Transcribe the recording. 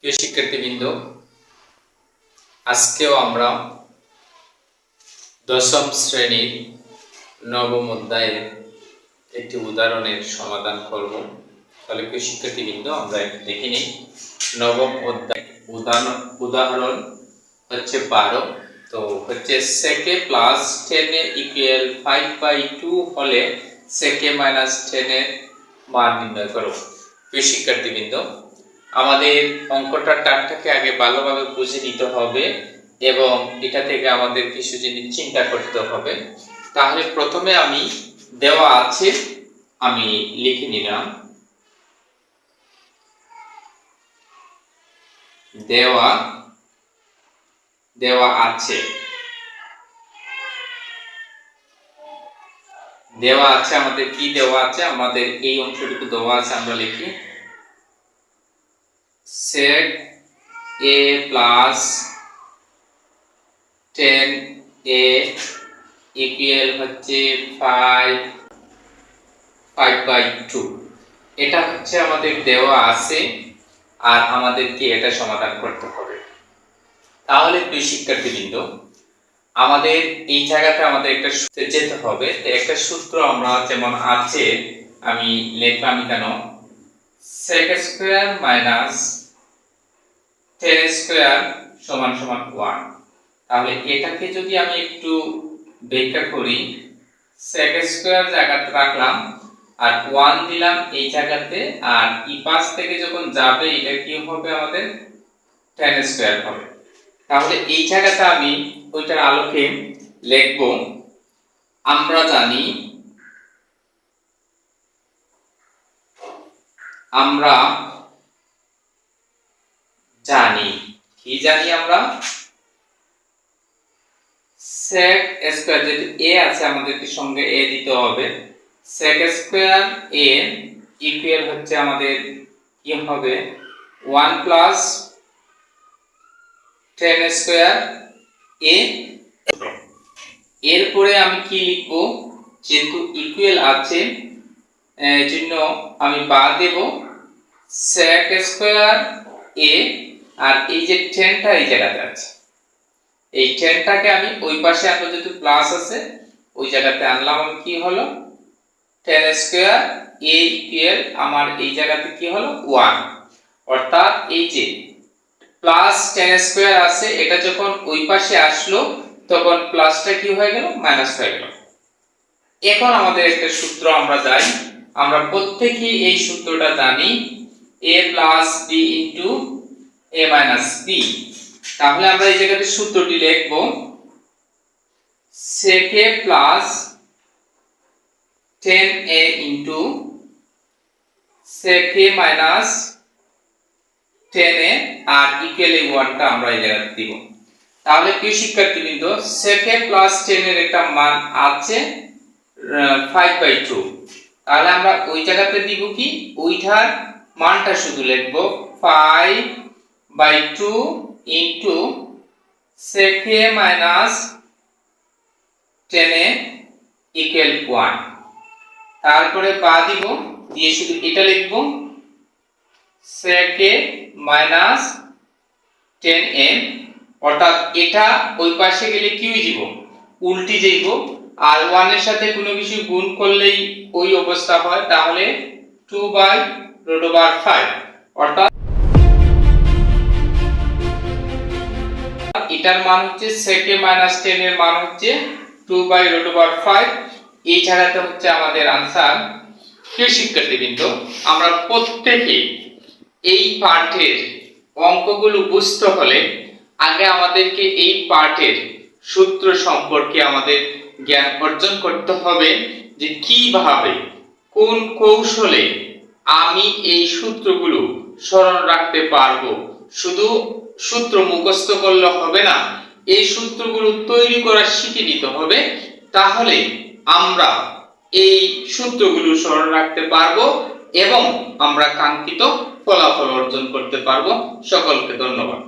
প্রিয় শিক্ষার্থীবৃন্দ, আজকেও আমরা দশম শ্রেণীর নবম অধ্যায়ের একটি উদাহরণের সমাধান করব। তাহলে প্রিয় শিক্ষার্থীবৃন্দ, আমরা একটু দেখে নিই। নবম অধ্যায় উদাহরণ হচ্ছে 12। তো হচ্ছে সেকে প্লাস 10 ইকুয়াল 5/2 হলে সেকে মাইনাস 10 এর মান নির্ণয় করো। প্রিয় শিক্ষার্থীবৃন্দ, আমাদের অঙ্কটার টার্মটাকে আগে ভালোভাবে বুঝে নিতে হবে এবং এটা থেকে আমাদের কিছু জিনিস চিন্তা করতে হবে। তাহলে প্রথমে আমি দেওয়া আছে আমি লিখে নিলাম, দেওয়া আছে আমাদের কি দেওয়া আছে, আমাদের এই অংশটুকু দেওয়া আছে। আমরা লিখি sec a plus 10a equal হচ্ছে 5/2। এটা হচ্ছে আমাদের দেওয়া আছে আর আমাদেরকে এটা সমাধান করতে হবে। তাহলে দুই শিক্ষার্থীবৃন্দ, আমাদের এই জায়গাতে আমাদের একটা সূত্রে যেতে হবে। একটা সূত্র আমরা যেমন আছে, আমি লিখলাম কেন, sec স্কয়ার মাইনাস 10 স্কয়ার সমান সমান 1। তাহলে এটাকে যদি আমি একটু ব্যাখ্যা করি, sec স্কয়ার জায়গাতে রাখলাম আর 1 দিলাম এই জায়গাতে, আর এই পাশ থেকে যখন যাবে এটা কি হবে, আমাদের 10 স্কয়ার হবে। তাহলে এই জায়গাতে আমি ওইটার আলোকে লিখব, আমরা জানি কি জানি আমরা sec স্কয়ার, যেহেতু a আছে আমাদেরকে সঙ্গে a দিতে হবে। sec স্কয়ার a ইকুয়াল হচ্ছে আমাদের কি হবে 1 প্লাস 10 স্কয়ার a। এরপরে আমি কি লিখব, যেহেতু ইকুয়াল আছে এজন্য আমি বাদ দেব sec স্কয়ার a, আর এই যে 10টা এই জায়গাতে আছে, এই 10টাকে আমি ওই পাশে আনবো, যেহেতু প্লাস আছে ওই জায়গাতে আনলাম। আমি কি হলো 10 স্কয়ার a ইকুয়াল আমার এই জায়গাতে কি হলো 1। অর্থাৎ এই যে প্লাস 10 স্কয়ার আছে, এটা যখন ওই পাশে আসলো তখন প্লাসটা কি হয়ে গেল, মাইনাস হয়ে গেল। এখন আমাদের একটা সূত্র আমরা জানি, আমরা প্রত্যেকই এই সূত্রটা জানি, a plus b into a minus b। তাহলে আমরা এই জায়গাতে সূত্রটি লিখব, sec a plus 10a into sec a minus 10a, আর ইকুয়াল এই 1টা আমরা এই জায়গাতে দিব। তাহলে কি শিক্ষার্থীবৃন্দ, sec a প্লাস 10 এর একটা মান আছে 5/2। তাহলে আমরা ওই জায়গাতে দিব কি, ওইটার মানটা শুধু লিখব 5/2 into sec a minus 10a equal 1। তারপরে বা দিব, দিয়ে শুধু এটা লিখব sec a মাইনাস 10a, অর্থাৎ এটা ওই পাশে গেলে কি হয়ে যাব, উল্টি যাইব, আর 1 এর সাথে কোনো কিছু গুণ করলেই ওই অবস্থা হয়। তাহলে 2/5, অর্থাৎ এটার মান হচ্ছে sec a মাইনাস 10 এর মান হচ্ছে 2/5। এই জায়গাতে হচ্ছে আমাদের आंसर। প্রিয় শিক্ষার্থীবৃন্দ, আমরা প্রত্যেকই এই পাঠের অঙ্কগুলো বুঝতে হলে আগে আমাদেরকে এই পাঠের সূত্র সম্পর্কে আমাদের জ্ঞান অর্জন করতে হবে, যে কিভাবে কোন কৌশলে আমি এই সূত্রগুলো স্মরণ রাখতে পারবো। শুধু সূত্র মুখস্থ করলে হবে না, এই সূত্রগুলো তৈরি করা শিখে নিতে হবে। তাহলে আমরা এই সূত্রগুলো স্মরণ রাখতে পারবো এবং আমরা কাঙ্ক্ষিত ফলাফল অর্জন করতে পারবো। সকলকে ধন্যবাদ।